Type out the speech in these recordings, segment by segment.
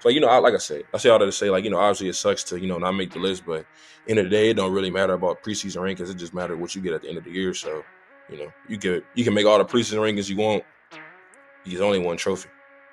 So, like I say all that to say, like, obviously it sucks to, not make the list, but end of the day, it don't really matter about preseason rankings. It just matters what you get at the end of the year. So, you can make all the preseason rankings you want. There's only one trophy.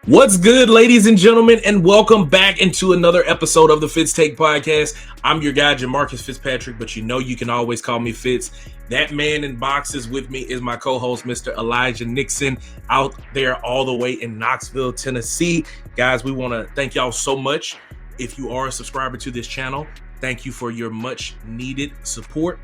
What's good, ladies and gentlemen, and welcome back into another episode of the Fitz Take Podcast. I'm your guy, Jamarcus Fitzpatrick, but you can always call me Fitz. That man in boxes with me is my co-host, Mr. Elijah Nixon, out there all the way in Knoxville, Tennessee. Guys, we want to thank y'all so much. If you are a subscriber to this channel, thank you for your much needed support.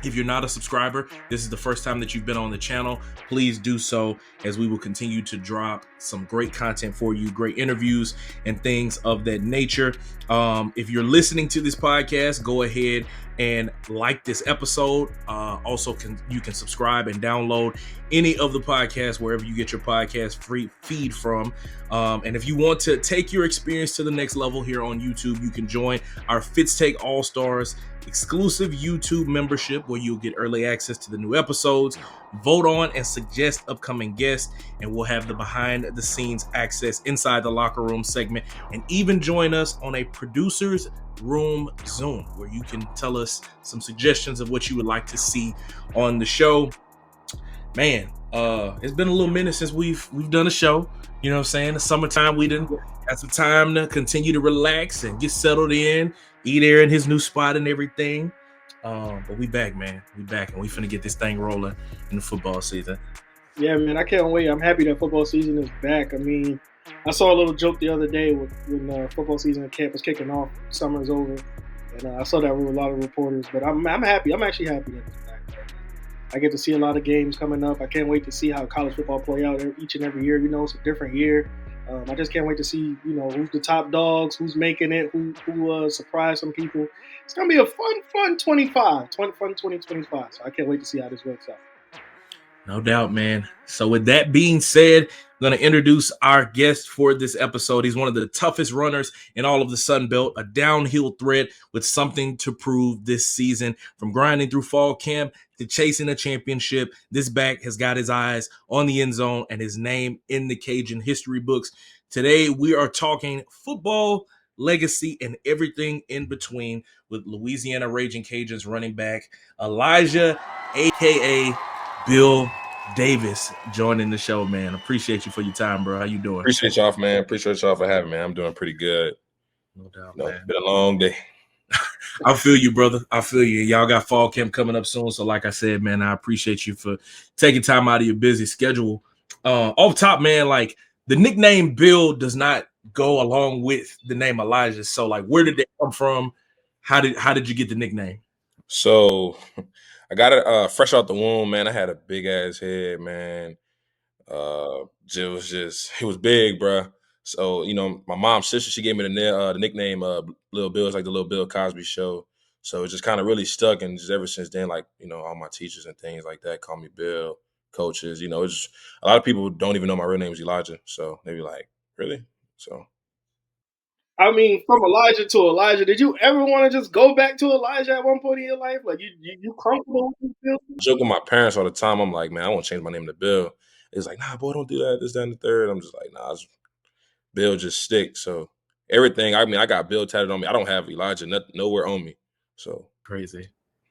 If you're not a subscriber, this is the first time that you've been on the channel, please do so, as we will continue to drop some great content for you, great interviews and things of that nature. If you're listening to this podcast, go ahead and like this episode. Also, you can subscribe and download any of the podcasts wherever you get your podcast free feed from. And if you want to take your experience to the next level here on YouTube, you can join our Fitz Take All-Stars exclusive YouTube membership, where you'll get early access to the new episodes, vote on and suggest upcoming guests, and we'll have the behind the scenes access inside the locker room segment, and even join us on a producer's room Zoom, where you can tell us some suggestions of what you would like to see on the show. Man, it's been a little minute since we've done a show. You know what I'm saying? The summertime, we didn't have some time to continue to relax and get settled in, eat air in his new spot and everything. But we back, man. We back, and we finna get this thing rolling in the football season. Yeah, man, I can't wait. I'm happy that football season is back. I mean, I saw a little joke the other day when football season at camp was kicking off, summer's over, and I saw that with a lot of reporters. But I'm happy. I'm actually happy that it's back. I get to see a lot of games coming up. I can't wait to see how college football play out each and every year. You know, it's a different year. I just can't wait to see, who's the top dogs, who's making it, who surprised some people. It's going to be a fun 2025. So I can't wait to see how this works out. No doubt, man. So with that being said, I'm going to introduce our guest for this episode. He's one of the toughest runners in all of the Sun Belt, a downhill threat with something to prove this season. From grinding through fall camp to chasing a championship, this back has got his eyes on the end zone and his name in the Cajun history books. Today, we are talking football, legacy, and everything in between with Louisiana Ragin Cajuns running back Elijah, a.k.a. Bill Davis, joining the show, man. Appreciate you for your time, bro. How you doing? Appreciate y'all, man. Appreciate y'all for having me. I'm doing pretty good. No doubt, man. It's been a long day. I feel you, brother. I feel you. Y'all got fall camp coming up soon. So like I said, man, I appreciate you for taking time out of your busy schedule. Off top, man, like the nickname Bill does not go along with the name Elijah. So like, where did that come from? How did you get the nickname? So I got it fresh out the womb, man. I had a big ass head, man. It was big, bro. So my mom's sister, she gave me the nickname Little Bill. It's like the Little Bill Cosby Show. So it just kind of really stuck, and just ever since then, like all my teachers and things like that call me Bill. Coaches, it's just, a lot of people don't even know my real name is Elijah. So they be like, really? So. I mean, from Elijah to Elijah, did you ever want to just go back to Elijah at one point in your life? Like, you comfortable with Bill? I joke with my parents all the time. I'm like, man, I want to change my name to Bill. It's like, nah, boy, don't do that. This, that, and the third. I'm just like, nah, Bill just stick. So everything, I mean, I got Bill tatted on me. I don't have Elijah nowhere on me. So crazy.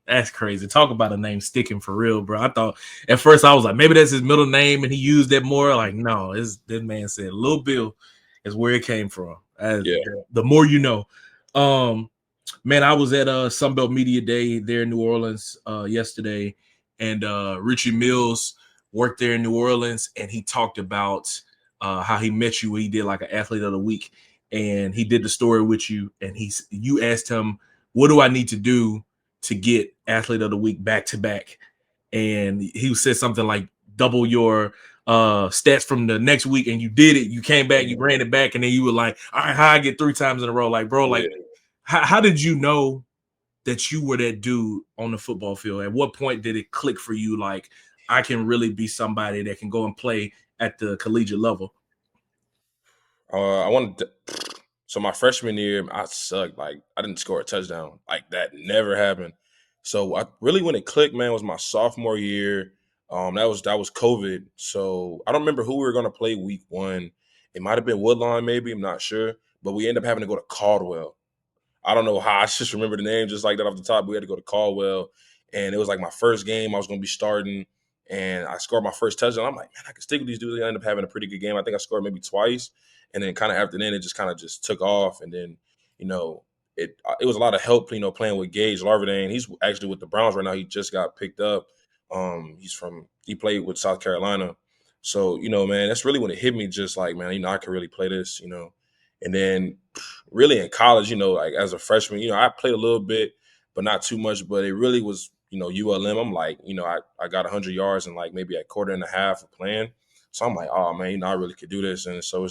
That's crazy. Talk about a name sticking for real, bro. I thought at first I was like, maybe that's his middle name and he used that more. Like, no, this man said Lil Bill is where it came from. The more you know. Man, I was at Sunbelt Media Day there in New Orleans yesterday, and Richie Mills worked there in New Orleans, and he talked about how he met you when he did like an Athlete of the Week, and he did the story with you, and you asked him, what do I need to do to get Athlete of the Week back to back? And he said something like double your stats from the next week, and you did it. You came back, you ran it back, and then you were like, all right, how I get 3 times in a row? Like, bro, like, how did you know that you were that dude on the football field? At what point did it click for you? Like, I can really be somebody that can go and play at the collegiate level. So my freshman year, I sucked. Like, I didn't score a touchdown. Like, that never happened. So when it clicked, man, was my sophomore year. That was COVID. So I don't remember who we were gonna play week 1. It might have been Woodlawn, maybe. I'm not sure. but we ended up having to go to Caldwell. I don't know how. I just remember the name just like that off the top. We had to go to Caldwell, and it was like my first game. I was going to be starting, and I scored my first touchdown. I'm like, man, I can stick with these dudes. I ended up having a pretty good game. I think I scored maybe twice, and then kind of after then, it just kind of just took off. And then, it was a lot of help, playing with Gage Larvadane. He's actually with the Browns right now. He just got picked up. He played with South Carolina. So, man, that's really when it hit me just like, man, I can really play this, And then really in college, like as a freshman, I played a little bit, but not too much. But it really was, ULM. I'm like, I got 100 yards in like maybe a quarter and a half of playing. So I'm like, oh man, I really could do this. And so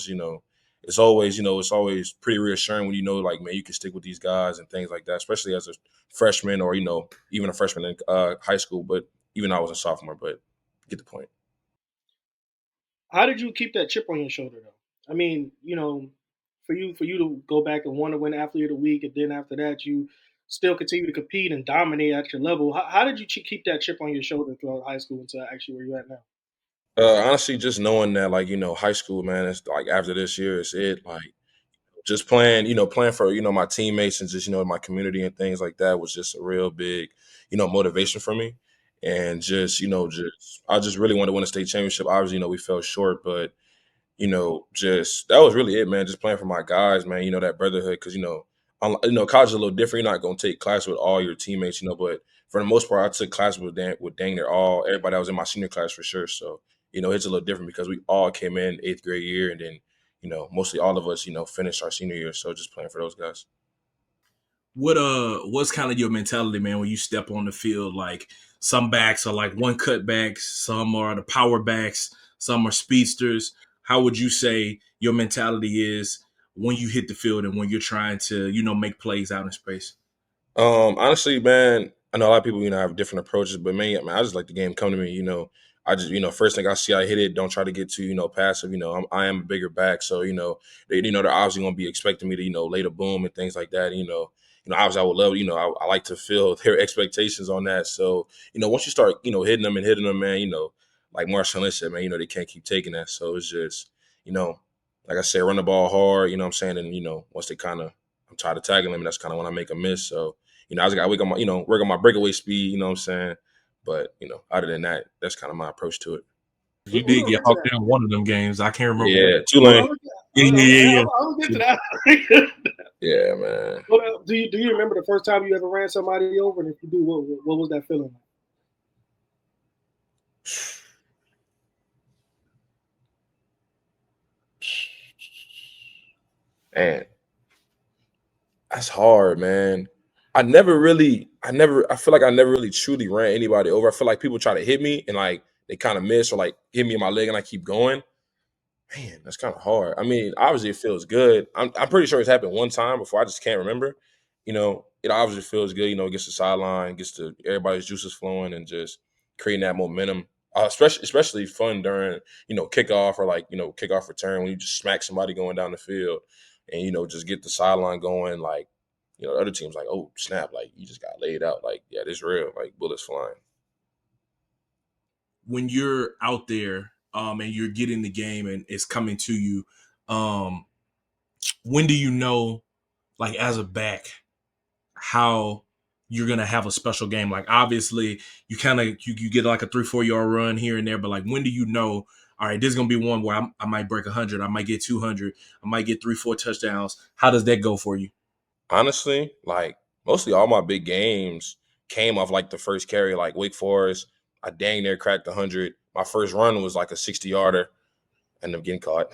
it's always pretty reassuring when like, man, you can stick with these guys and things like that, especially as a freshman or even a freshman in high school. But even I was a sophomore, but get the point. How did you keep that chip on your shoulder though? I mean, for you to go back and want to win athlete of the week, and then after that you still continue to compete and dominate at your level. How did you keep that chip on your shoulder throughout high school until actually where you're at now? Honestly, just knowing that, like, high school, man, it's like after this year, it's it. Like, just playing for, my teammates and just, my community and things like that was just a real big, motivation for me. And just, I just really wanted to win a state championship. Obviously, we fell short, but just that was really it, man. Just playing for my guys, man. That brotherhood, because college is a little different. You're not gonna take class with all your teammates, but for the most part, I took class with dang near everybody that was in my senior class for sure. So it's a little different because we all came in eighth grade year, and then mostly all of us finished our senior year. So just playing for those guys. What's kind of your mentality, man, when you step on the field? Like some backs are like one cut backs, some are the power backs, some are speedsters. How would you say your mentality is when you hit the field and when you're trying to, make plays out in space? Honestly, man, I know a lot of people, have different approaches, but man, I just like the game come to me. I just, first thing I see, I hit it. Don't try to get too, passive. I am a bigger back, so they're obviously going to be expecting me to, lay the boom and things like that. Obviously, I would love, I like to feel their expectations on that. So, once you start, hitting them, man, like Marshawn Lynch said, man, they can't keep taking that. So it's just, like I said, run the ball hard. You know what I'm saying? And once they kind of, I'm tired of tagging them, and that's kind of when I make a miss. So. I just got to work on my breakaway speed, you know what I'm saying? But, other than that, that's kind of my approach to it. You We're did gonna get get to hawked that. down one of them games. I can't remember what. Yeah, I'm Tulane. gonna, Yeah, yeah, I'm gonna get to that. Yeah, man. Do you remember the first time you ever ran somebody over? And if you do, what was that feeling like? Man, that's hard, man. I feel like I never really truly ran anybody over. I feel like people try to hit me and like they kind of miss or like hit me in my leg and I keep going. Man, that's kind of hard. I mean, obviously it feels good. I'm pretty sure it's happened one time before. I just can't remember. It obviously feels good. It gets the sideline, gets to everybody's juices flowing, and just creating that momentum. Especially fun during kickoff or like kickoff return when you just smack somebody going down the field, and just get the sideline going. Like the other team's like, oh snap, like you just got laid out. Like yeah, this real. Like bullets flying. When you're out there and you're getting the game and it's coming to you, when do you know, like as a back, how you're gonna have a special game? Like obviously you kind of you get like a 3-4 yard run here and there, but like when do you know, all right, this is gonna be one where I might break 100, I might get 200, I might get 3-4 touchdowns? How does that go for you? Honestly, like mostly all my big games came off like the first carry, like Wake Forest. I dang near cracked 100. My first run was like a 60-yarder. End up getting caught,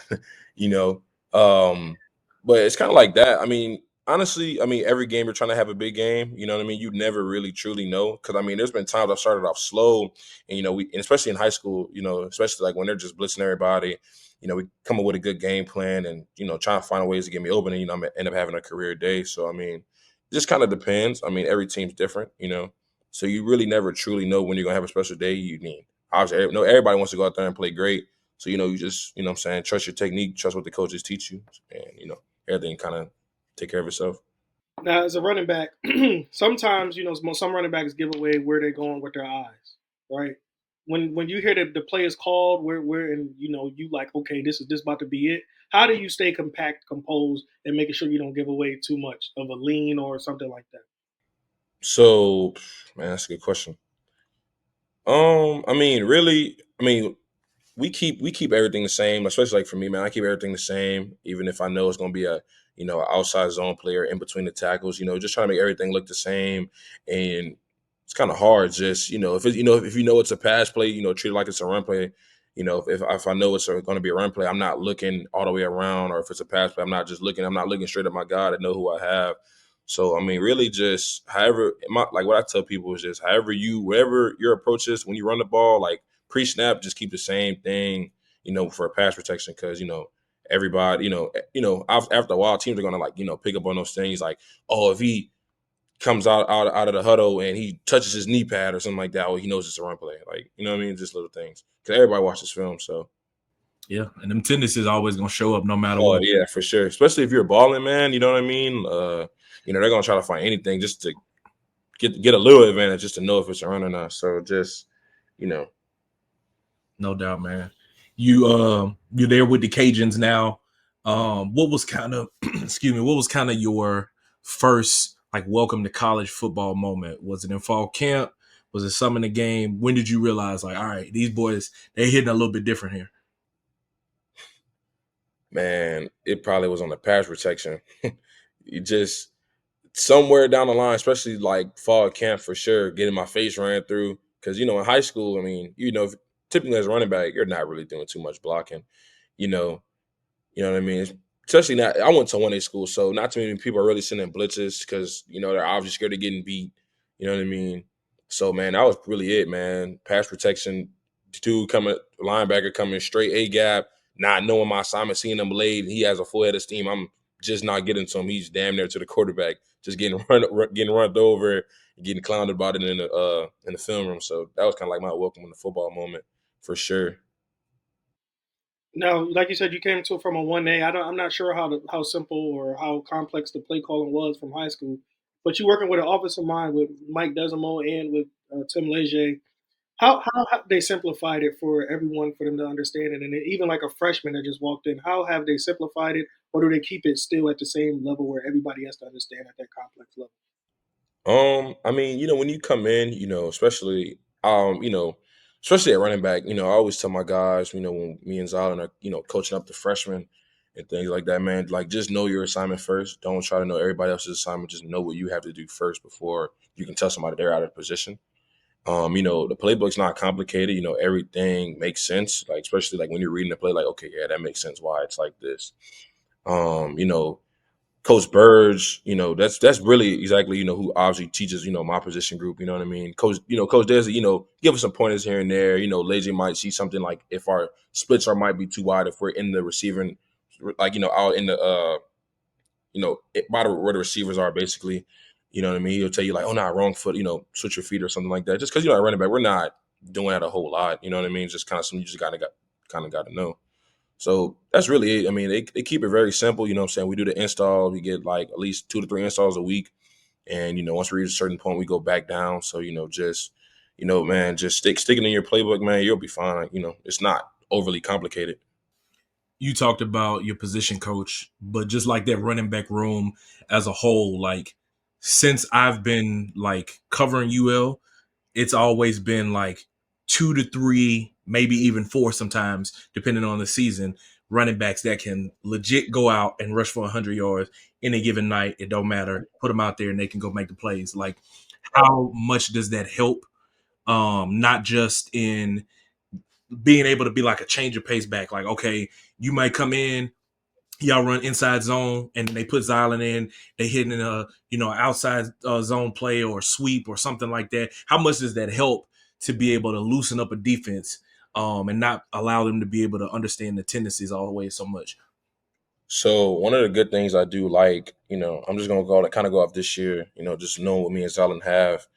you know. Um, but it's kind of like that. I mean, honestly, every game you're trying to have a big game. You know what I mean? You never really truly know because there's been times I've started off slow, and and especially in high school, especially like when they're just blitzing everybody. We come up with a good game plan and trying to find ways to get me open, and I'm end up having a career day. So it just kind of depends. Every team's different, so you really never truly know when you're gonna have a special day. You need obviously no everybody wants to go out there and play great. So, you just, what I'm saying, trust your technique, trust what the coaches teach you, and, everything kind of take care of itself. Now, as a running back, sometimes some running backs give away where they're going with their eyes, right? When you hear the play is called, where and you like, okay, this about to be it. How do you stay compact, composed, and making sure you don't give away too much of a lean or something like that? So, man, that's a good question. I mean, really, I mean, we keep everything the same, especially like for me, man. I keep everything the same, even if I know it's gonna be a an outside zone player in between the tackles. Just trying to make everything look the same, and it's kind of hard. Just if it, if you know it's a pass play, treat it like it's a run play. If I know it's going to be a run play, I'm not looking all the way around, or if it's a pass play, I'm not just looking. I'm not looking straight at my guy to know who I have. So I mean, really, just however, like what I tell people is just whatever your approach is when you run the ball, like pre-snap, just keep the same thing, for pass protection, because everybody, after a while, teams are gonna like pick up on those things, like, oh, if he comes out of the huddle and he touches his knee pad or something like that, well, he knows it's a run play, like what I mean, just little things, because everybody watches film, so. Yeah, and them tendencies always gonna show up no matter Oh what. yeah, for sure. Especially if you're balling, man. You know what I mean. They're gonna try to find anything just to get a little advantage, just to know if it's a run or not. So just, you know, No doubt, man. You're there with the Cajuns now. What was kind of excuse me, what was kind of your first like welcome to college football moment? Was it in fall camp? Was it some in the game? When did you realize like, all right, these boys they hitting a little bit different here? man, it probably was on the pass protection. You just somewhere down the line, especially like fall camp for sure, getting my face ran through. Because in high school, I mean, typically as a running back, you're not really doing too much blocking. You know, You know what I mean? Especially not. I went to 1A school, so not too many people are really sending blitzes because they're obviously scared of getting beat. You know what I mean? So man, that was really it, man. Pass protection, dude coming, linebacker coming straight A gap, not knowing my assignment, seeing him laid. He has a full head of steam. I'm just not getting to him. He's damn near to the quarterback, just getting run over, getting clowned about it in the film room. So that was kind of like my welcome in the football moment for sure. Now, like you said, you came to it from a 1A. I'm not sure how simple or how complex the play calling was from high school, but you working with an offensive mind with Mike Desimo and with Tim Leger. How have they simplified it for everyone for them to understand it? And then even like a freshman that just walked in, how have they simplified it, or do they keep it still at the same level where everybody has to understand at that complex level? I mean, when you come in, especially at running back, I always tell my guys, when me and Zion are, coaching up the freshmen and things like that, man, like just know your assignment first. Don't try to know everybody else's assignment. Just know what you have to do first before you can tell somebody they're out of position. The playbook's not complicated. Everything makes sense. Like, especially like when you're reading the play, like, okay, yeah, that makes sense why it's like this. Um, you know, Coach Burge, that's really exactly, who obviously teaches, my position group, you know what I mean? Coach Desi, give us some pointers here and there. Lazy might see something like if our splits are might be too wide, if we're in the receiving, like, out in the by where the receivers are basically, you know what I mean? He'll tell you like, oh nah, wrong foot, switch your feet or something like that. Just because running back, we're not doing that a whole lot, you know what I mean? Just kind of something you just got to know. So that's really it. I mean, they keep it very simple. You know what I'm saying? We do the install. We get like at least 2 to 3 installs a week. And, once we reach a certain point, we go back down. So, just, man, just sticking in your playbook, man, you'll be fine. It's not overly complicated. You talked about your position coach, but just like that running back room as a whole, like since I've been like covering UL, it's always been like 2 to 3, maybe even 4 sometimes, depending on the season, running backs that can legit go out and rush for 100 yards in a given night. It don't matter. Put them out there and they can go make the plays. Like, how much does that help? Not just in being able to be like a change of pace back. Like, okay, you might come in, y'all run inside zone, and they put Zylan in. They hit in a outside zone play or sweep or something like that. How much does that help to be able to loosen up a defense and not allow them to be able to understand the tendencies all the way so much? So one of the good things I do like, I'm just gonna go off this year, just knowing what me and Zalin have,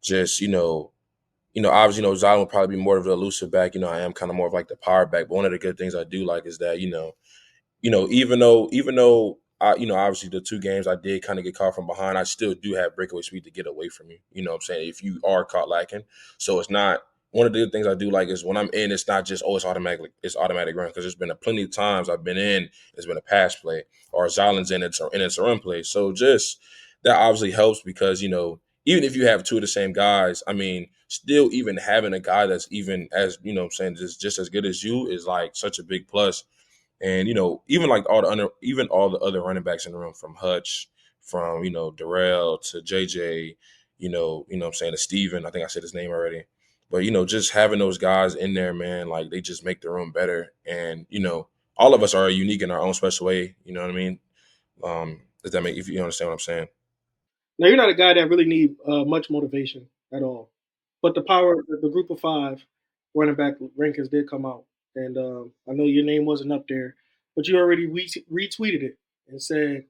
just obviously, Zion will probably be more of the elusive back. I am kind of more of like the power back. But one of the good things I do like is that, even though I, obviously the 2 games I did kind of get caught from behind, I still do have breakaway speed to get away from you. You know what I'm saying? If you are caught lacking. So it's not, one of the things I do like is when I'm in, it's not just it's automatic run because there's been plenty of times I've been in, it's been a pass play or Zion's in it's a run play. So just that obviously helps because even if you have two of the same guys, I mean, still even having a guy that's even as I'm saying just as good as you is like such a big plus. And even like all the other running backs in the room, from Hutch, from Darrell to JJ, I'm saying, to Steven, I think I said his name already. But just having those guys in there, man, like they just make the room better. And all of us are unique in our own special way. You know what I mean? Does that make if you understand what I'm saying? Now you're not a guy that really need much motivation at all, but the group of five running back rankings did come out, and I know your name wasn't up there, but you already retweeted it and said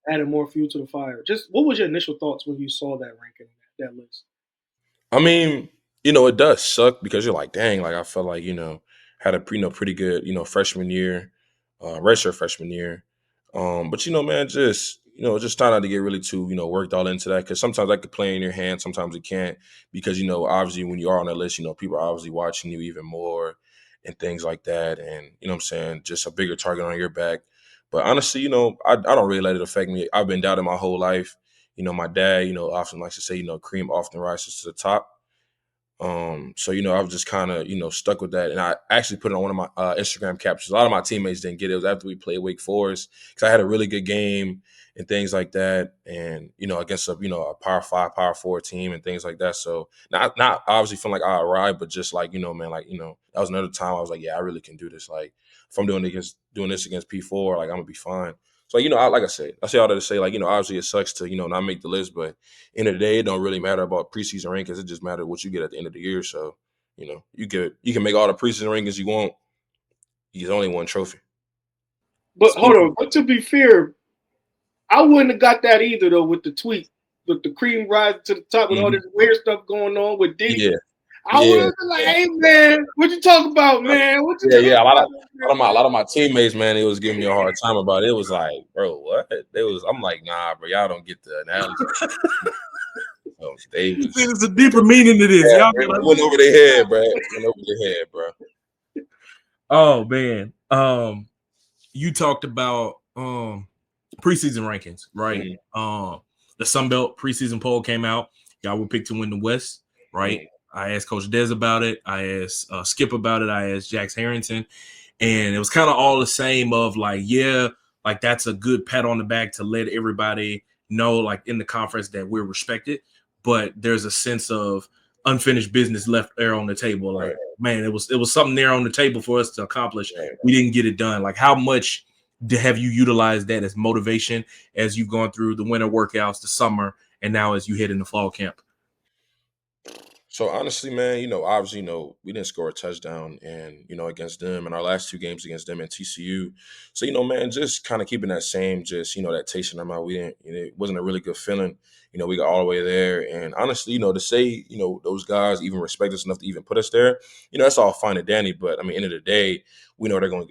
added more fuel to the fire. Just what was your initial thoughts when you saw that ranking, that list? I mean, it does suck because you're like, dang, like I felt like, had a pretty good, freshman year, redshirt freshman year. But man, just try not to get really too, worked all into that because sometimes that could play in your hand, sometimes it can't because obviously when you are on that list, people are obviously watching you even more and things like that, and what I'm saying, just a bigger target on your back. But honestly, I don't really let it affect me. I've been doubted my whole life. My dad, often likes to say, cream often rises to the top. So I was just kind of stuck with that, and I actually put it on one of my Instagram captions. A lot of my teammates didn't get it. It was after we played Wake Forest because I had a really good game and things like that, and against a Power 5, Power 4 team and things like that. So not obviously feeling like I arrived, but just like man, like that was another time I was like, yeah, I really can do this. Like if I'm doing this against P4, like I'm gonna be fine. So like I said, I say all that to say, like obviously it sucks to not make the list, but end of the day, it don't really matter about preseason rankings. It just matters what you get at the end of the year. So, you can make all the preseason rankings you want. You get only one trophy. But hold on, but to be fair, I wouldn't have got that either though with the tweet, with the cream rising to the top with all this weird stuff going on with Diddy. Yeah, I would yeah, have been like, "Hey man, what you talking about, man? What you yeah, talking yeah. A about, lot of my teammates, man, it was giving me a hard time about it. It was like, bro, what? I'm like, nah, bro, y'all don't get the analogy. So they He said was, it's a deeper meaning to this. yeah, Y'all be it like, went over their head, bro. Went over their head, bro. oh man. You talked about preseason rankings, right? The Sun Belt preseason poll came out. Y'all were picked to win the West, right? I asked Coach Dez about it. I asked Skip about it. I asked Jax Harrington. And it was kind of all the same of like, yeah, like that's a good pat on the back to let everybody know, like in the conference, that we're respected. But there's a sense of unfinished business left there on the table. Like, man, it was something there on the table for us to accomplish. We didn't get it done. Like, how much have you utilized that as motivation as you've gone through the winter workouts, the summer, and now as you head into fall camp? So honestly, man, obviously, we didn't score a touchdown and, against them in our last two games against them and TCU. So, man, just kind of keeping that same, just, that taste in our mouth. We didn't, it wasn't a really good feeling. We got all the way there. And honestly, to say, those guys even respect us enough to even put us there, that's all fine and dandy. But I mean, end of the day, we know they're going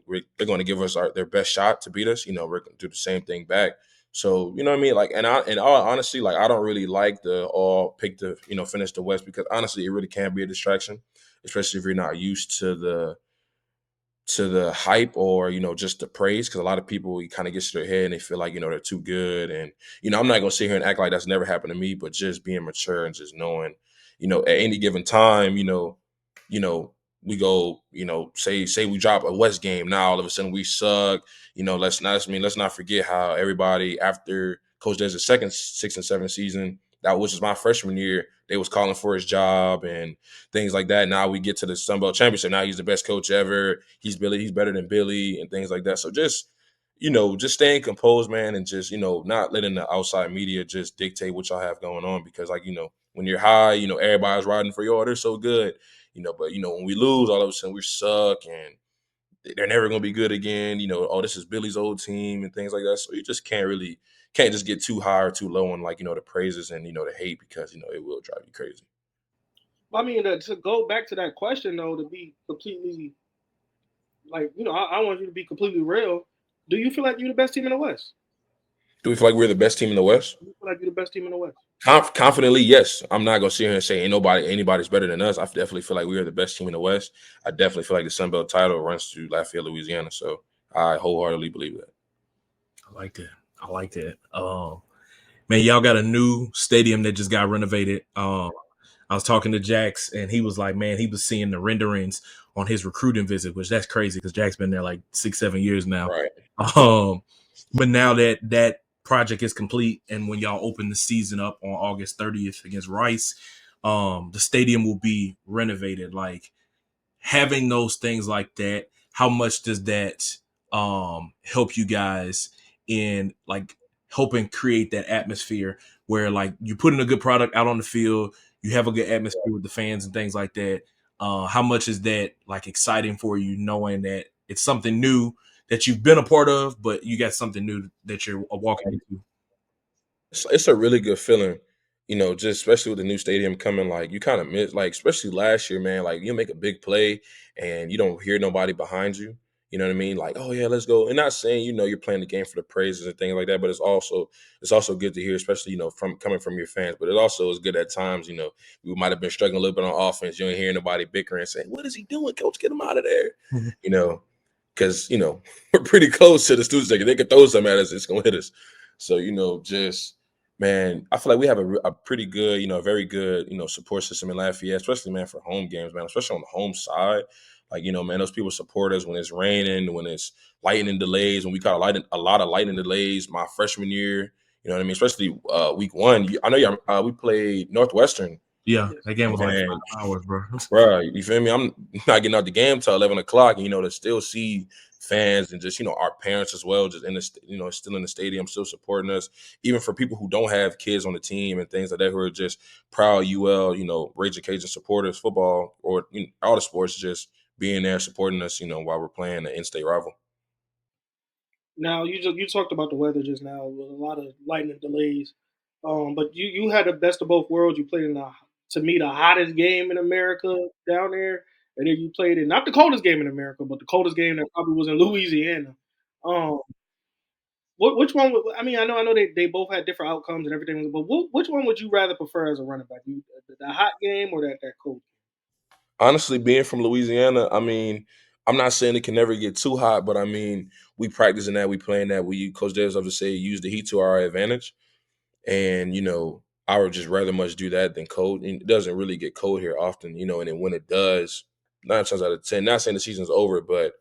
to give us their best shot to beat us. We're going to do the same thing back. So, you know what I mean? Like, and all honestly, like, I don't really like the all pick to, finish the West because honestly, it really can be a distraction, especially if you're not used to the hype or, just the praise. Cause a lot of people, kind of gets to their head and they feel like, they're too good. And, I'm not going to sit here and act like that's never happened to me, but just being mature and just knowing, at any given time, you know, we go, say we drop a West game. Now all of a sudden we suck. Let's not forget how everybody after Coach Dez's second 6 and 7 season, that was just my freshman year, they was calling for his job and things like that. Now we get to the Sun Belt Championship. Now he's the best coach ever. He's better than Billy and things like that. So just staying composed, man, and just, not letting the outside media just dictate what y'all have going on. Because when you're high, everybody's riding for you. Oh, they're so good. But when we lose, all of a sudden we suck and they're never going to be good again. Oh, this is Billy's old team and things like that. So you just can't just get too high or too low on the praises and, the hate because, it will drive you crazy. I mean, to go back to that question though, to be completely like, I want you to be completely real. Do you feel like you're the best team in the West? Do we feel like we're the best team in the West? You feel like you're the best team in the West? Confidently, yes. I'm not gonna sit here and say ain't anybody's better than us. I definitely feel like we are the best team in the West. I definitely feel like the Sun Belt title runs through Lafayette, Louisiana. So I wholeheartedly believe that. I like that. I like that. Man, y'all got a new stadium that just got renovated. I was talking to Jax, and he was like, man, he was seeing the renderings on his recruiting visit, which that's crazy because Jack's been there like 6-7 years now. Right. But now that project is complete, and when y'all open the season up on August 30th against Rice, the stadium will be renovated. Like, having those things like that, how much does that help you guys in like helping create that atmosphere where like you put in a good product out on the field, you have a good atmosphere with the fans and things like that? How much is that like exciting for you, knowing that it's something new that you've been a part of, but you got something new that you're walking into? It's a really good feeling, just especially with the new stadium coming. Like you kind of miss, like especially last year, man. Like you make a big play and you don't hear nobody behind you. You know what I mean? Like, oh yeah, let's go. And not saying you're playing the game for the praises and things like that, but it's also good to hear, especially from coming from your fans. But it also is good at times. We might have been struggling a little bit on offense. You don't hear nobody bickering saying, "What is he doing, coach? Get him out of there." You know, because we're pretty close to the students. They can throw something at us, it's gonna hit us. So just man, I feel like we have a pretty good, very good, support system in Lafayette, especially man for home games, man, especially on the home side. Like man, those people support us when it's raining, when it's lightning delays, when we got a lot of lightning delays. My freshman year, you know what I mean, especially week one. I know we played Northwestern. Yeah, that game was like Man, 5 hours, bro. bro, you feel me? I'm not getting out the game till 11 o'clock. And, to still see fans and just our parents as well, just in the still in the stadium, still supporting us. Even for people who don't have kids on the team and things like that, who are just proud UL, Ragin Cajun supporters, football or all the sports, just being there supporting us, while we're playing the in-state rival. Now you talked about the weather just now with a lot of lightning delays, but you had the best of both worlds. You played in to me the hottest game in America down there, and then you played in not the coldest game in America, but the coldest game that probably was in Louisiana. Um, which one? I mean, I know they both had different outcomes and everything, but which one would you rather prefer as a running back? The hot game or that cold? Honestly, being from Louisiana, I mean, I'm not saying it can never get too hot, but I mean, we practice in that, we play in that. Coach Davis of to say use the heat to our advantage. And, I would just rather much do that than cold. And it doesn't really get cold here often, and then when it does, 9 times out of 10, not saying the season's over, but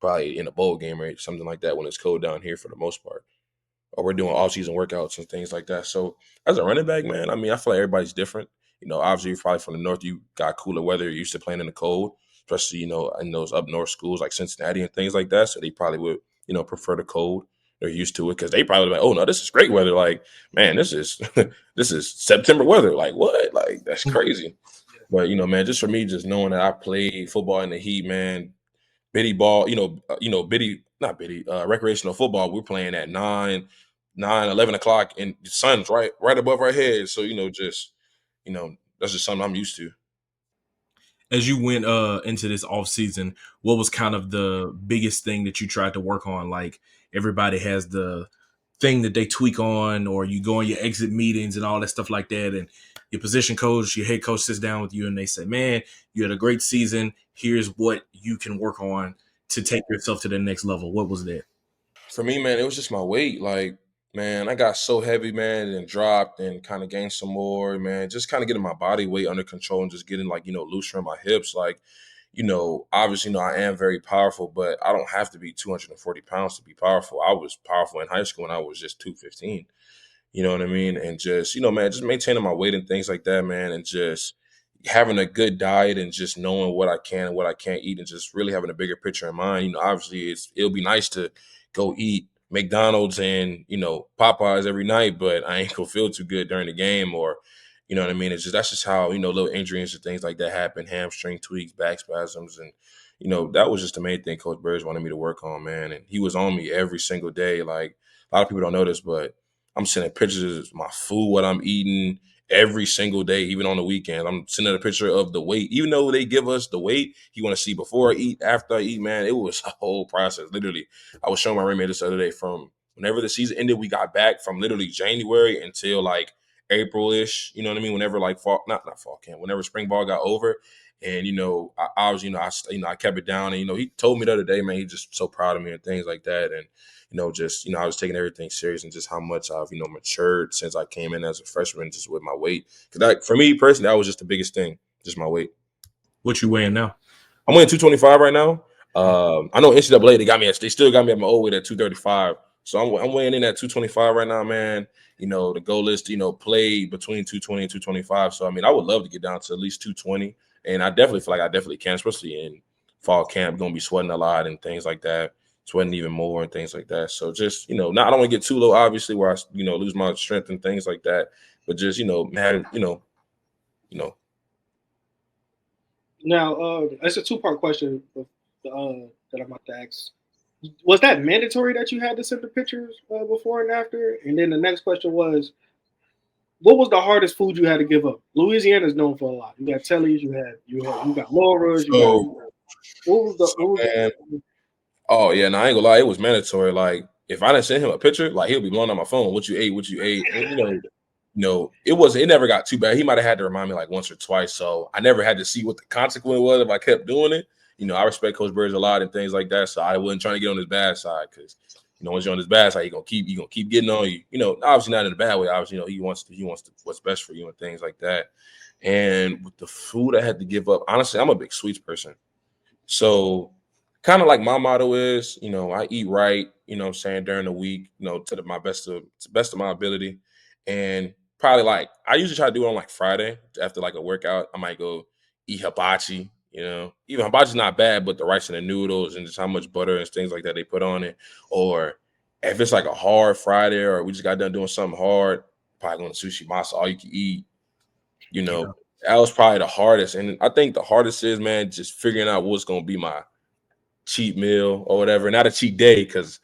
probably in a bowl game or something like that when it's cold down here for the most part. Or we're doing off-season workouts and things like that. So as a running back, man, I mean, I feel like everybody's different. Obviously, you're probably from the north. You got cooler weather. You're used to playing in the cold, especially in those up north schools like Cincinnati and things like that. So they probably would prefer the cold. They're used to it because they probably like, oh no, this is great weather. Like, man, this is this is September weather. Like what? Like that's crazy. But man, just for me, just knowing that I played football in the heat, man, bitty ball, bitty, not bitty, recreational football. We're playing at 11 o'clock, and the sun's right above our heads. So that's just something I'm used to. As you went into this off season, what was kind of the biggest thing that you tried to work on? Like, everybody has the thing that they tweak on, or you go on your exit meetings and all that stuff like that, and your position coach, your head coach sits down with you and they say, man, you had a great season, here's what you can work on to take yourself to the next level. What was that? For me, man, it was just my weight. Like, man, I got so heavy, man, and dropped and kind of gained some more, man. Just kind of getting my body weight under control and just getting like, looser in my hips. Like, obviously, I am very powerful, but I don't have to be 240 pounds to be powerful. I was powerful in high school when I was just 215. You know what I mean? And just, man, just maintaining my weight and things like that, man, and just having a good diet and just knowing what I can and what I can't eat and just really having a bigger picture in mind. Obviously it'll be nice to go eat McDonald's and, Popeyes every night, but I ain't gonna feel too good during the game or, you know what I mean? That's just how, little injuries and things like that happen, hamstring tweaks, back spasms. And, that was just the main thing Coach Burris wanted me to work on, man. And he was on me every single day. Like a lot of people don't know this, but I'm sending pictures of my food, what I'm eating every single day, even on the weekend. I'm sending a picture of the weight. Even though they give us the weight, you want to see before I eat, after I eat, man, it was a whole process. Literally, I was showing my roommate this other day from whenever the season ended, we got back from literally January until like April-ish, you know what I mean? Whenever like not fall camp, whenever spring ball got over. And, I was, I kept it down. And, he told me the other day, man, he's just so proud of me and things like that. And, I was taking everything serious and just how much I've, matured since I came in as a freshman, just with my weight. Because for me personally, that was just the biggest thing, just my weight. What you weighing now? I'm weighing 225 right now. I know NCAA, they still got me at my old weight at 235. So I'm weighing in at 225 right now, man. The goal is to, play between 220 and 225. So, I mean, I would love to get down to at least 220. And I definitely feel like I definitely can, especially in fall camp, going to be sweating a lot and things like that, sweating even more and things like that. So just, I don't want to get too low, obviously, where I, lose my strength and things like that. But just, having, Now, it's a two-part question that I'm about to ask. Was that mandatory that you had to send the pictures before and after? And then the next question was, what was the hardest food you had to give up? Louisiana is known for a lot. You got Telly's, you got Laura's, what was the oh yeah, no, I ain't gonna lie, it was mandatory. Like if I didn't send him a picture, like he'll be blowing on my phone. What you ate? And, it never got too bad. He might have had to remind me like once or twice. So I never had to see what the consequence was if I kept doing it. I respect Coach Burns a lot and things like that. So I wasn't trying to get on his bad side because once you're on his bad side, he gonna keep getting on you. Obviously not in a bad way. Obviously, he wants what's best for you and things like that. And with the food I had to give up, honestly, I'm a big sweets person. So kind of like my motto is, I eat right, what I'm saying, during the week, to the best of my ability. And probably like I usually try to do it on like Friday after like a workout. I might go eat hibachi, Even hibachi's not bad, but the rice and the noodles and just how much butter and things like that they put on it. Or if it's like a hard Friday or we just got done doing something hard, probably going to sushi masa, all you can eat, That was probably the hardest. And I think the hardest is, man, just figuring out what's going to be my cheat meal or whatever. Not a cheat day, because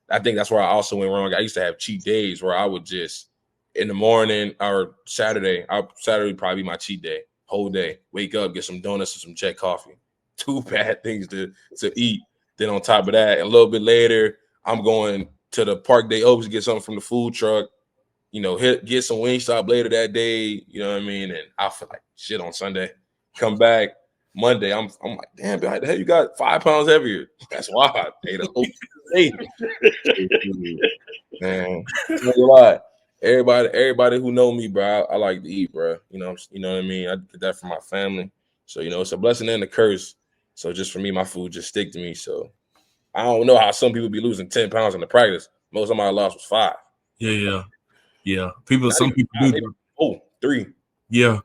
I think that's where I also went wrong. I used to have cheat days where I would just in the morning or Saturday would probably be my cheat day, whole day. Wake up, get some donuts and some Jet coffee. Two bad things to eat. Then on top of that, a little bit later, I'm going to the Park Day Oaks to get something from the food truck. Get some Wingstop later that day. You know what I mean? And I feel like shit on Sunday. Come back Monday, I'm like, damn, how the hell you got 5 pounds heavier? That's why I ate a whole day. Man, a lot. Everybody who know me, bro, I like to eat, bro. You know what I mean? I did that for my family. So, it's a blessing and a curse. So just for me, my food just stick to me. So I don't know how some people be losing 10 pounds in the practice. Most of my loss was 5. Yeah. Some people do. 3. Yeah.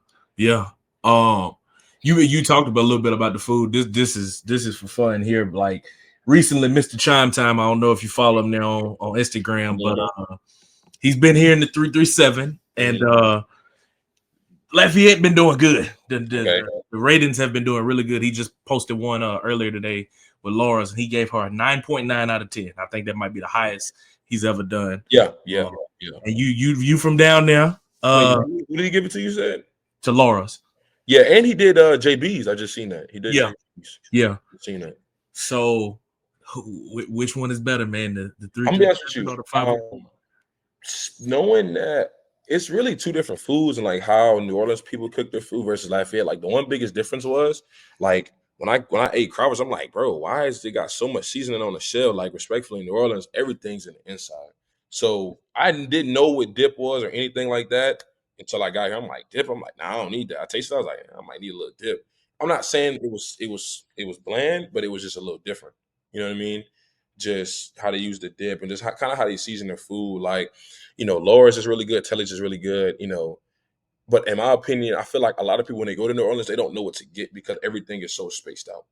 You talked about a little bit about the food. This is for fun here. Like recently, Mr. Chime Time. I don't know if you follow him there on Instagram, but he's been here in the 337, and Lafayette been doing good. The ratings have been doing really good. He just posted one earlier today with Laura's, and he gave her a 9.9 out of 10. I think that might be the highest he's ever done. Yeah. And you from down there? Who did he give it to? You said to Laura's. Yeah, and he did JB's. I just seen that. He did. Yeah. JB's. Yeah. I've seen that. So, which one is better, man? The 3. I'm gonna be honest with you. Knowing that it's really two different foods and like how New Orleans people cook their food versus Lafayette. Like the one biggest difference was like when I ate Crowers, I'm like, bro, why is it got so much seasoning on the shell? Like respectfully, New Orleans, everything's in the inside. So I didn't know what dip was or anything like that until I got here. I'm like, dip. I'm like, nah, I don't need that. I tasted it. I was like, I might need a little dip. I'm not saying it was bland, but it was just a little different. You know what I mean? Just how to use the dip and just kind of how they season their food. Like, Laura's is really good. Telly's is really good. But in my opinion, I feel like a lot of people when they go to New Orleans, they don't know what to get because everything is so spaced out.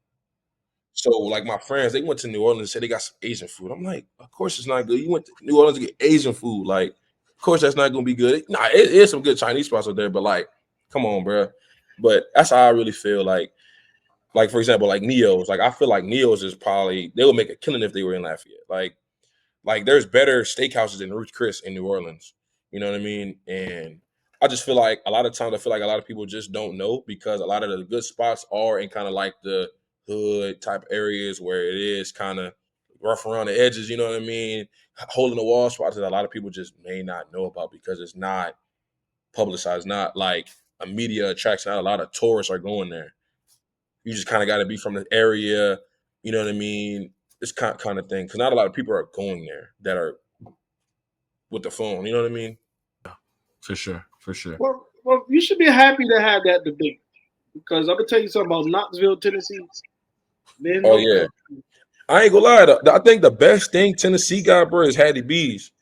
So, like my friends, they went to New Orleans and said they got some Asian food. I'm like, of course it's not good. You went to New Orleans to get Asian food. Like, of course that's not going to be good. Nah, it is some good Chinese spots out there, but like, come on, bro. But that's how I really feel. Like for example, like Neo's. Like I feel like Neo's is probably they would make a killing if they were in Lafayette. Like there's better steakhouses than Ruth Chris in New Orleans. You know what I mean? And I just feel like a lot of times I feel like a lot of people just don't know because a lot of the good spots are in kind of like the hood type areas where it is kind of rough around the edges, you know what I mean? Holding the wall spots that a lot of people just may not know about because it's not publicized, not like a media attraction. Not a lot of tourists are going there. You just kind of got to be from the area, you know what I mean? This kind of thing. Because not a lot of people are going there that are with the phone, you know what I mean? For sure. Well, you should be happy to have that debate because I'm gonna tell you something about Knoxville, Tennessee. There's Oh, no yeah. country. I ain't gonna lie. I think the best thing Tennessee got, bro, is Hattie B's.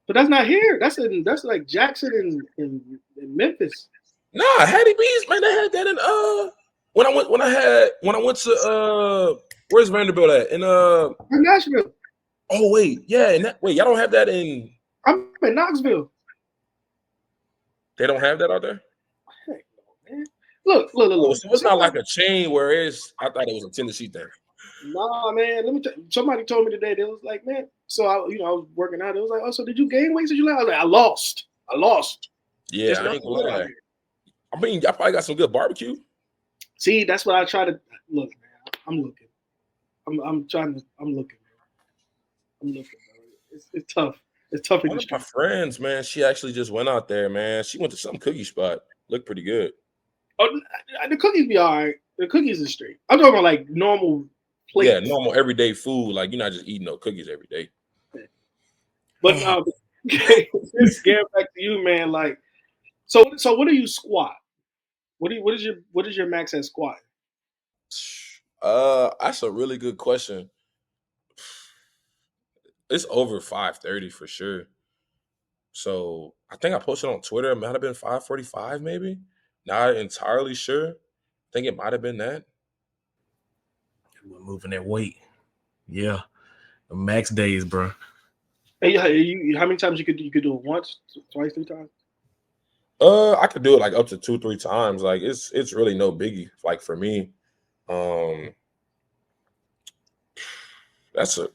But that's not here. That's like Jackson and Memphis. Nah, Hattie B's, man. They had that in when I went to where's Vanderbilt at? In In Nashville. oh wait, yeah, wait, y'all don't have that in I'm in Knoxville. they don't have that out there? Heck no, man. Look. Oh, so it's not like a chain where I thought it was a Tennessee thing. Nah, man. Let me tell you. Somebody told me today. They was like, man. So I was working out. It was like, oh, so did you gain weight? Did you? I was like, I lost. Yeah, There's I ain't nothing gonna good out lie. here. I mean, y'all probably got some good barbecue. See, that's what I try to look, man. I'm looking. I'm looking. I'm looking. Bro. It's tough. It's tough in One the of my street. friends, man, she actually just went out there, man. She went to some cookie spot. Looked pretty good. Oh, the cookies be all right. The cookies are straight. I'm talking about like normal Yeah, plates. normal everyday food. Like you're not just eating no cookies every day. But just getting back to you, man. Like, so what do you squat? What is your max at squat? That's a really good question. It's over 530 for sure. So I think I posted on Twitter. It might have been 545, maybe. Not entirely sure. I think it might have been that. We're moving that weight. Yeah. The max days, bro. Hey, how many times you could do it? Once, twice, 3 times? I could do it like up to 2-3 times. Like it's really no biggie. Like for me, that's a.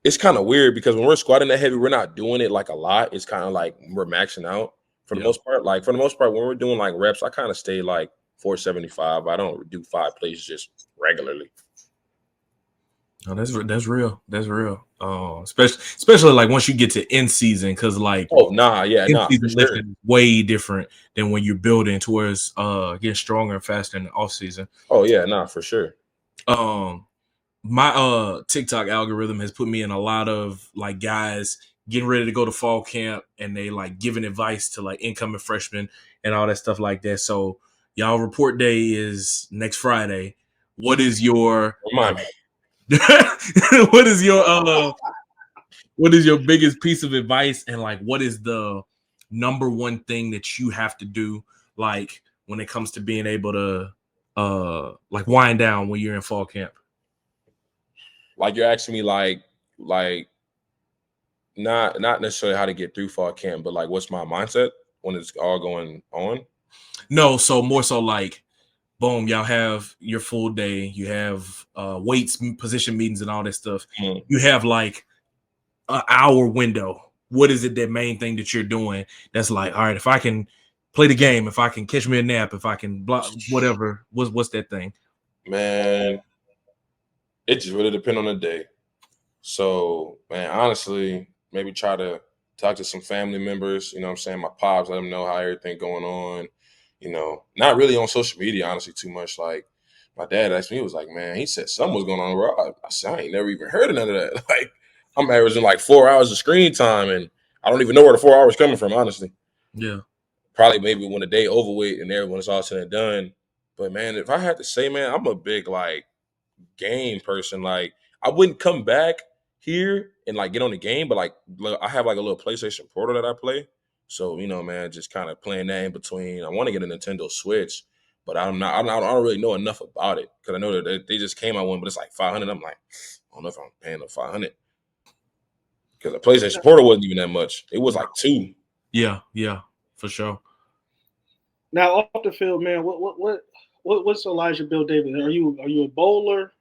It's kind of weird because when we're squatting that heavy, we're not doing it like a lot. It's kind of like we're maxing out for the most part. Like for the most part, when we're doing like reps, I kind of stay like 475. I don't do 5 plays just regularly. Oh, that's real. That's real. Especially like once you get to end season, because like Oh nah, yeah, end nah, for season sure. lifting is way different than when you're building towards getting stronger and faster in the off season. Oh yeah, nah, for sure. My TikTok algorithm has put me in a lot of like guys getting ready to go to fall camp and they like giving advice to like incoming freshmen and all that stuff like that. So y'all report day is next Friday. What is your Remind me. what is your biggest piece of advice and like what is the number one thing that you have to do like when it comes to being able to like wind down when you're in fall camp? Like you're asking me like not necessarily how to get through fall camp, but like what's my mindset when it's all going on? No, so more so like boom, y'all have your full day, you have weights, position meetings and all that stuff. Mm. You have like an hour window. What is it that main thing that you're doing that's like, all right, if I can play the game, if I can catch me a nap, if I can block whatever, what's that thing? Man, it just really depends on the day. So, man, honestly, maybe try to talk to some family members, you know what I'm saying? My pops, let them know how everything going on. You know, not really on social media, honestly, too much. Like, my dad asked me, he was like, man, he said something was going on. Bro. I said, I ain't never even heard of none of that. Like, I'm averaging like 4 hours of screen time, and I don't even know where the 4 hours coming from, honestly. Yeah. Probably maybe when the day over with and everyone is all said and done. But, man, if I had to say, man, I'm a big, like, game person. Like, I wouldn't come back here and like get on the game, but like I have like a little PlayStation Portal that I play. So, you know, man, just kind of playing that in between. I want to get a Nintendo Switch, but I don't really know enough about it because I know that they just came out one, but it's like 500. I'm like, I don't know if I'm paying the 500 because the PlayStation Portal wasn't even that much. It was like 2. Yeah, for sure. Now off the field, man, what's Elijah Bill Davis? Are you a bowler? Are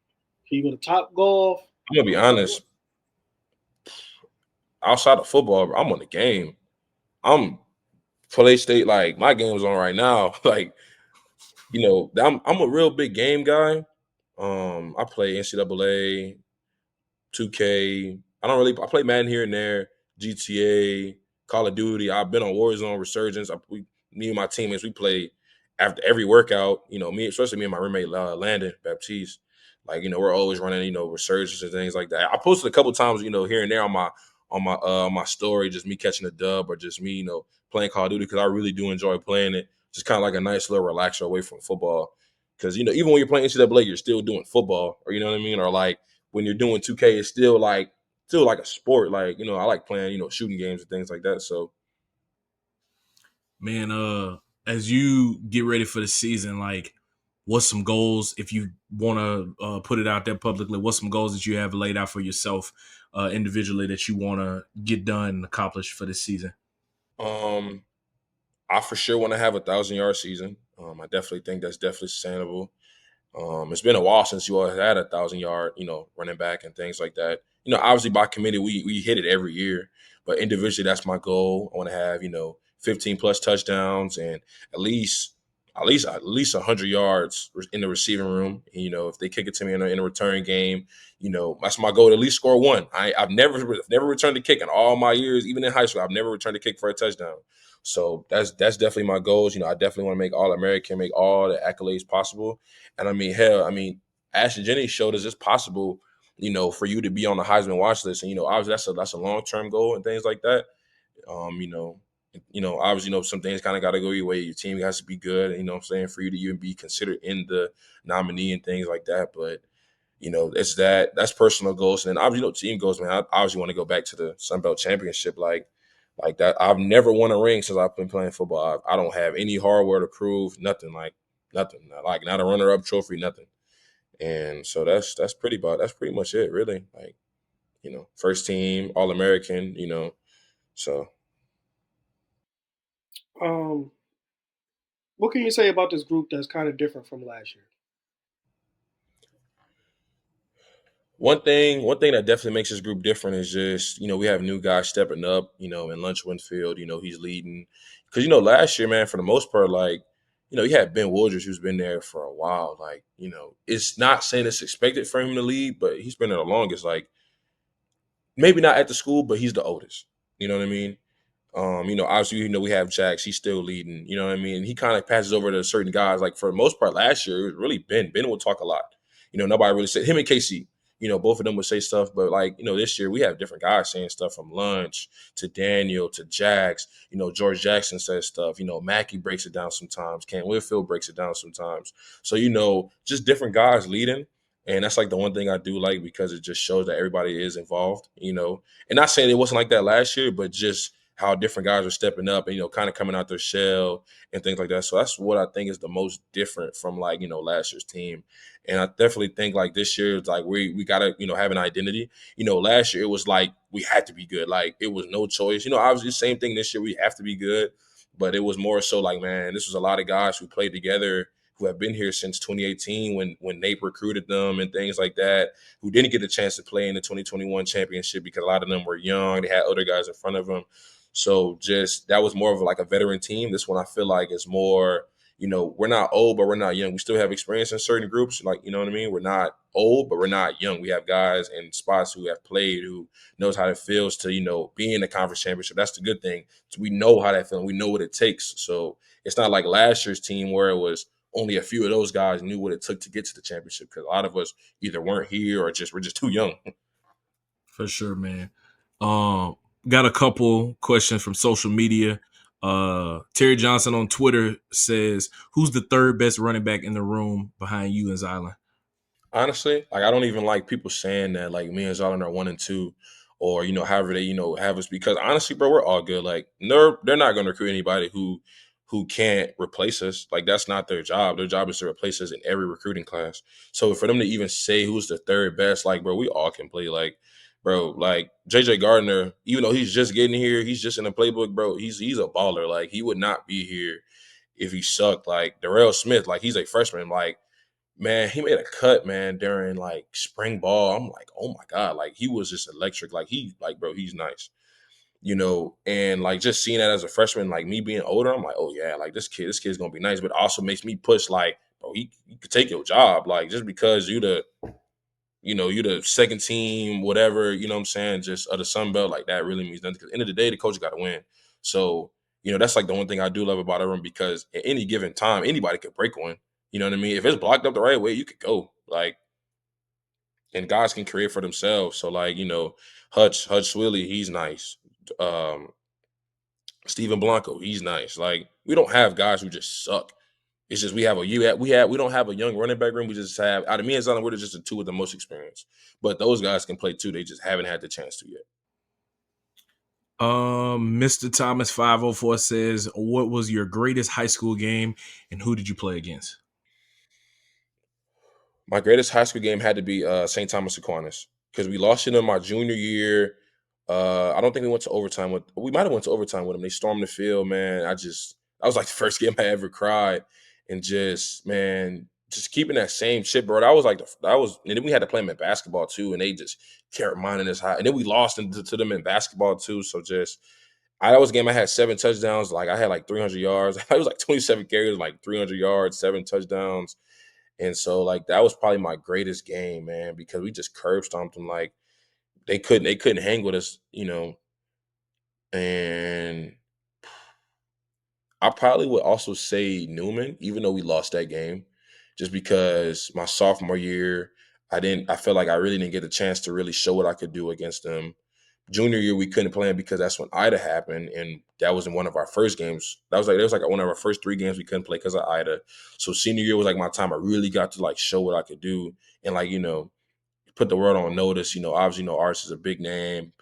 you going to Top Golf? I'm gonna be honest. Outside of football, I'm on the game. I'm play state like my game's on right now. Like, you know, I'm a real big game guy. I play NCAA, 2K. I play Madden here and there, GTA, Call of Duty. I've been on Warzone, Resurgence. Me and my teammates, we play after every workout. Especially me and my roommate Landon Baptiste. Like, we're always running, Resurgence and things like that. I posted a couple times, here and there on my story, just me catching a dub or just me, playing Call of Duty because I really do enjoy playing it. Just kind of like a nice little relaxer away from football. Because even when you're playing NCAA, you're still doing football, or you know what I mean, or like when you're doing 2K, it's still like a sport. Like, I like playing, shooting games and things like that. So, Man, as you get ready for the season, like, what's some goals, if you want to put it out there publicly, what's some goals that you have laid out for yourself individually that you want to get done and accomplish for this season? I for sure want to have 1,000-yard season. I definitely think that's definitely sustainable. It's been a while since you all had 1,000-yard, running back and things like that. Obviously by committee we hit it every year, but individually that's my goal. I want to have 15 plus touchdowns and at least 100 yards in the receiving room. If they kick it to me in a return game, that's my goal to at least score one. I've never returned a kick in all my years, even in high school. I've never returned a kick for a touchdown. So that's definitely my goals. I definitely want to make All American, make all the accolades possible. And Ashton Jennings showed us it's possible, for you to be on the Heisman watch list. And obviously that's a long term goal and things like that. Um, you know, obviously, some things kind of got to go your way. Your team has to be good. You know what I'm saying, for you to even be considered in the nominee and things like that. But it's that's personal goals. And then obviously, team goals, man. I obviously want to go back to the Sun Belt Championship, like that. I've never won a ring since I've been playing football. I don't have any hardware to prove, nothing, like nothing, like not a runner-up trophy, nothing. And so that's pretty much it, really. Like, first team, All American, so. Um, what can you say about this group that's kind of different from last year? One thing that definitely makes this group different is just, we have new guys stepping up, in Lunch Winfield, he's leading. Because, last year, man, for the most part, like, you had Ben Wilders who's been there for a while. Like, it's not saying it's expected for him to lead, but he's been there the longest. Like, maybe not at the school, but he's the oldest. You know what I mean? Obviously, we have Jax. He's still leading. You know what I mean? He kind of passes over to certain guys. Like for the most part, last year it was really Ben. Ben would talk a lot. Nobody really said him and Casey. Both of them would say stuff. But like, this year we have different guys saying stuff from Lunch to Daniel to Jax. George Jackson says stuff. Mackey breaks it down sometimes. Cam Whitfield breaks it down sometimes. So just different guys leading. And that's like the one thing I do like because it just shows that everybody is involved. And not saying it wasn't like that last year, but just how different guys are stepping up and kind of coming out their shell and things like that. So that's what I think is the most different from like last year's team. And I definitely think like this year it's like we gotta have an identity. Last year it was like we had to be good, like it was no choice. Obviously the same thing this year, we have to be good, but it was more so like, man, this was a lot of guys who played together, who have been here since 2018 when Nate recruited them and things like that, who didn't get a chance to play in the 2021 championship because a lot of them were young. They had other guys in front of them. So just that was more of like a veteran team. This one I feel like is more, we're not old, but we're not young. We still have experience in certain groups. Like, you know what I mean? We're not old, but we're not young. We have guys in spots who have played, who knows how it feels to, be in the conference championship. That's the good thing. So we know how that feels. We know what it takes. So it's not like last year's team where it was only a few of those guys knew what it took to get to the championship, because a lot of us either weren't here or we're just too young. For sure, man. Got a couple questions from social media. Terry Johnson on Twitter says, "Who's the third best running back in the room behind you and Zylan?" Honestly, like I don't even like people saying that like me and Zalin are 1 and 2, or however they have us, because honestly, bro, we're all good. Like they're not going to recruit anybody who can't replace us. Like that's not their job. Their job is to replace us in every recruiting class. So for them to even say who's the third best, like bro, we all can play. Like bro, like JJ Gardner, even though he's just getting here, he's just in the playbook, bro. He's a baller. Like he would not be here if he sucked. Like Darrell Smith, like he's a freshman. Like man, he made a cut, man, during like spring ball. I'm like, oh my God, like he was just electric. Like bro, he's nice. And like just seeing that as a freshman, like me being older, I'm like, oh yeah, like this kid's gonna be nice, but it also makes me push like bro, he could take your job. Like, just because you the second team, whatever, you know what I'm saying, just of the Sun Belt, like that really means nothing. Because at the end of the day, the coach got to win. So, that's like the one thing I do love about everyone, because at any given time, anybody could break one. You know what I mean? If it's blocked up the right way, you could go. Like, and guys can create for themselves. So, like, Hutch Swilly, he's nice. Um, Steven Blanco, he's nice. Like, we don't have guys who just suck. It's just we don't have a young running back room. We just have, out of me and Zion, we're just the two with the most experience. But those guys can play too. They just haven't had the chance to yet. Mr. Thomas 504 says, what was your greatest high school game and who did you play against? My greatest high school game had to be St. Thomas Aquinas, because we lost it in my junior year. I don't think we went to overtime with. We might have went to overtime with them. They stormed the field, man. That was like the first game I ever cried, and just keeping that same shit, bro. And then we had to play them in basketball too, and they just kept reminding us how. And then we lost to them in basketball too. So that was a game I had 7 touchdowns. Like, I had like 300 yards. I was like 27 carries, like 300 yards, 7 touchdowns. And so, like, that was probably my greatest game, man, because we just curb stomped them. Like, they couldn't hang with us, And I probably would also say Newman, even though we lost that game, just because my sophomore year, I felt like I really didn't get a chance to really show what I could do against them. Junior year, we couldn't play him because that's when Ida happened, and that was in one of our first games. That was like one of our first 3 games we couldn't play because of Ida. So senior year was like my time I really got to like show what I could do, and like, put the world on notice. Obviously, Arts is a big name.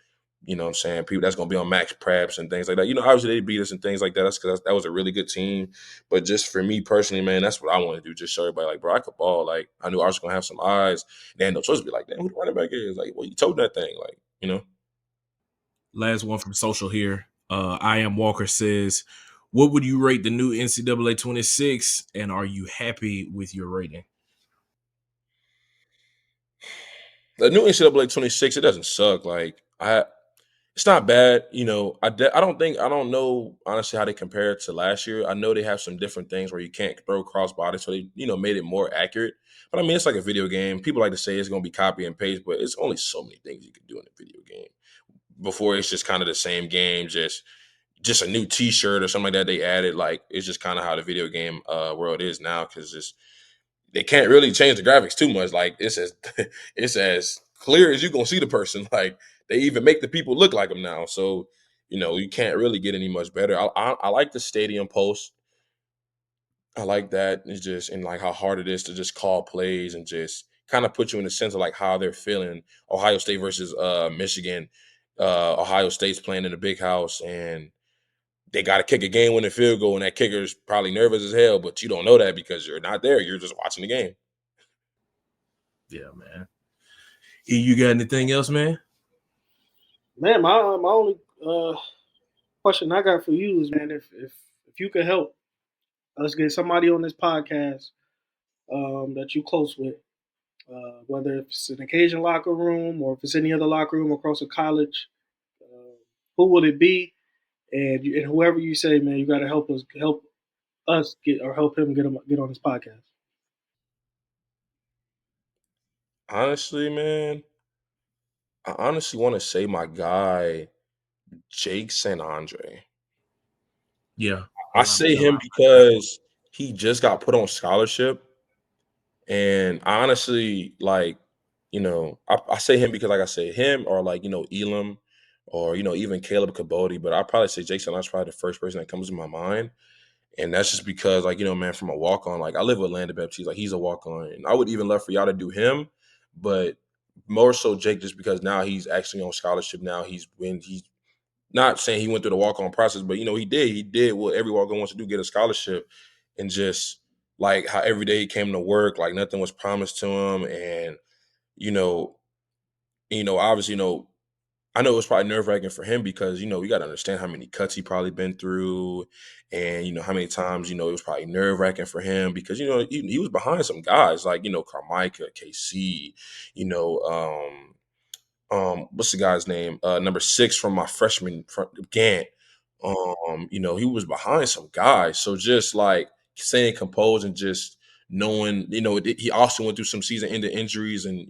You know what I'm saying? People that's gonna be on max preps and things like that. Obviously they beat us and things like that. That's because that was a really good team. But just for me personally, man, that's what I want to do. Just show everybody, like, bro, I could ball. Like, I knew I was gonna have some eyes. They had no choice to be like, damn, who the running back is? Like, well, you told that thing, like. Last one from social here. I Am Walker says, what would you rate the new NCAA 26, and are you happy with your rating? The new NCAA 26, it doesn't suck. Like, it's not bad. I don't know honestly how they compare it to last year. I know they have some different things where you can't throw cross body, so they made it more accurate. But I mean, it's like a video game. People like to say it's going to be copy and paste, but it's only so many things you can do in a video game. Before, it's just kind of the same game, just a new T-shirt or something like that they added. Like, it's just kind of how the video game world is now, because they can't really change the graphics too much. Like, it's as clear as you gonna see the person. Like, they even make the people look like them now. So you can't really get any much better. I like the stadium post. I like that. It's just, and like how hard it is to just call plays and just kind of put you in the sense of like how they're feeling. Ohio State versus Michigan. Ohio State's playing in a big house, and they got to kick a game-winning field goal, and that kicker's probably nervous as hell, but you don't know that because you're not there. You're just watching the game. Yeah, man. You got anything else, man? Man, my only question I got for you is, man, if you could help us get somebody on this podcast that you close with, whether it's an occasion locker room or if it's any other locker room across a college, who would it be? And whoever you say, man, you got to help us get, or help him get on this podcast. Honestly, man, I honestly want to say my guy, Jake St. Andre. Yeah. I say him because he just got put on scholarship. And I honestly, like, I say him because, like I say, him or like, Elam or, even Caleb Cabody. But I probably say Jake St. Andre's probably the first person that comes to my mind. And that's just because, like, man, from a walk on, like, I live with Landon Baptiste, like, he's a walk on. And I would even love for y'all to do him, but more so Jake, just because now he's actually on scholarship. Now he's not saying he went through the walk on process, but he did what every walk on wants to do, get a scholarship. And just like how every day he came to work, like nothing was promised to him. And, you know, obviously, I know it was probably nerve-wracking for him because, you got to understand how many cuts he probably been through, and, how many times, it was probably nerve-wracking for him because, he was behind some guys like, Carmichael, KC, what's the guy's name? Number 6 from my freshman Gant. He was behind some guys. So just like staying composed and just knowing, he also went through some season-ending injuries, and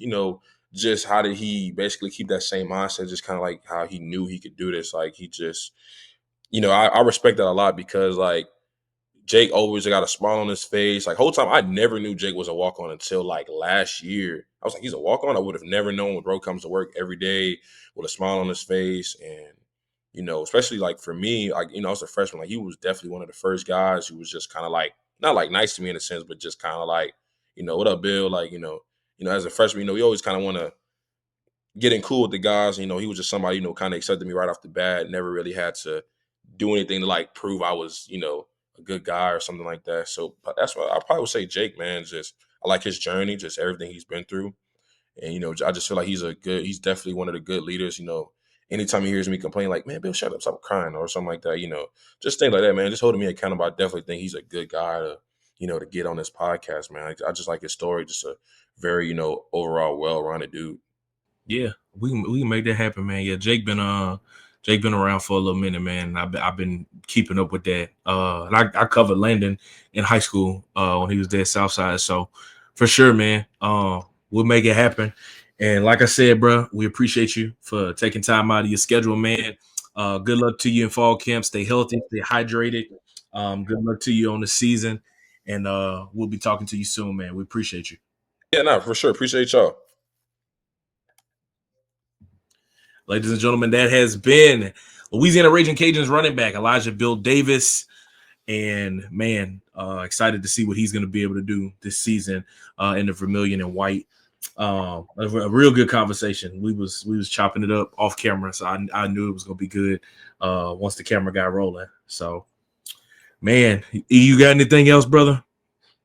just how did he basically keep that same mindset, just kind of like how he knew he could do this. Like he just, I respect that a lot because like Jake always got a smile on his face. Like whole time, I never knew Jake was a walk on until like last year. I was like, he's a walk on. I would have never known when bro comes to work every day with a smile on his face, and especially like for me, like I was a freshman. Like he was definitely one of the first guys who was just kind of like not like nice to me in a sense, but just kind of like, what up, Bill? Like as a freshman, we always kind of want to getting cool with the guys. He was just somebody, kind of accepted me right off the bat. Never really had to do anything to like prove I was, a good guy or something like that. So but that's why I probably would say Jake, man. Just I like his journey, just everything he's been through. And, I just feel like he's definitely one of the good leaders. Anytime he hears me complain, like, man, Bill, shut up, stop crying, or something like that, just things like that, man. Just holding me accountable. I definitely think he's a good guy to get on this podcast, man. I just like his story, just a very, overall well-rounded dude. Yeah, we can make that happen, man. Yeah, Jake been around for a little minute, man. I've been keeping up with that. And I covered Landon in high school when he was there Southside. So for sure, man, we'll make it happen. And like I said, bro, we appreciate you for taking time out of your schedule, man. Good luck to you in fall camp. Stay healthy, stay hydrated. Good luck to you on the season. And we'll be talking to you soon, man. We appreciate you. Yeah, no, for sure. Appreciate y'all. Ladies and gentlemen, that has been Louisiana Ragin Cajuns running back Elijah Bill Davis. And man, excited to see what he's going to be able to do this season in the Vermilion and White. A real good conversation. We was chopping it up off camera, so I knew it was going to be good once the camera got rolling. So, man, you got anything else, brother?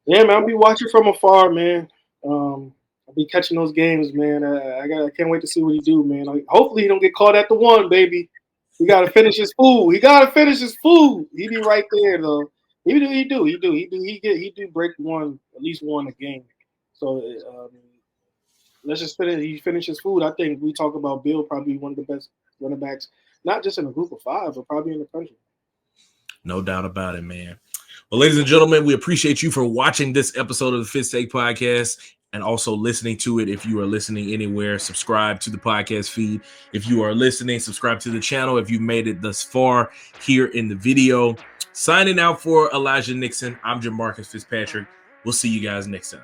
Yeah, man, I'll be watching from afar, man. I'll be catching those games, man. I can't wait to see what he do, man. Hopefully he don't get caught at the one, baby. He got to finish his food. He be right there though. He do break at least one a game. So let's just finish his food. I think we talk about Bill probably one of the best running backs, not just in a group of five, but probably in the country. No doubt about it, man. Well, ladies and gentlemen, we appreciate you for watching this episode of the Fitz Take Podcast and also listening to it. If you are listening anywhere, subscribe to the podcast feed. If you are listening, subscribe to the channel. If you've made it thus far here in the video. Signing out for Elijah Nixon, I'm Jamarcus Fitzpatrick. We'll see you guys next time.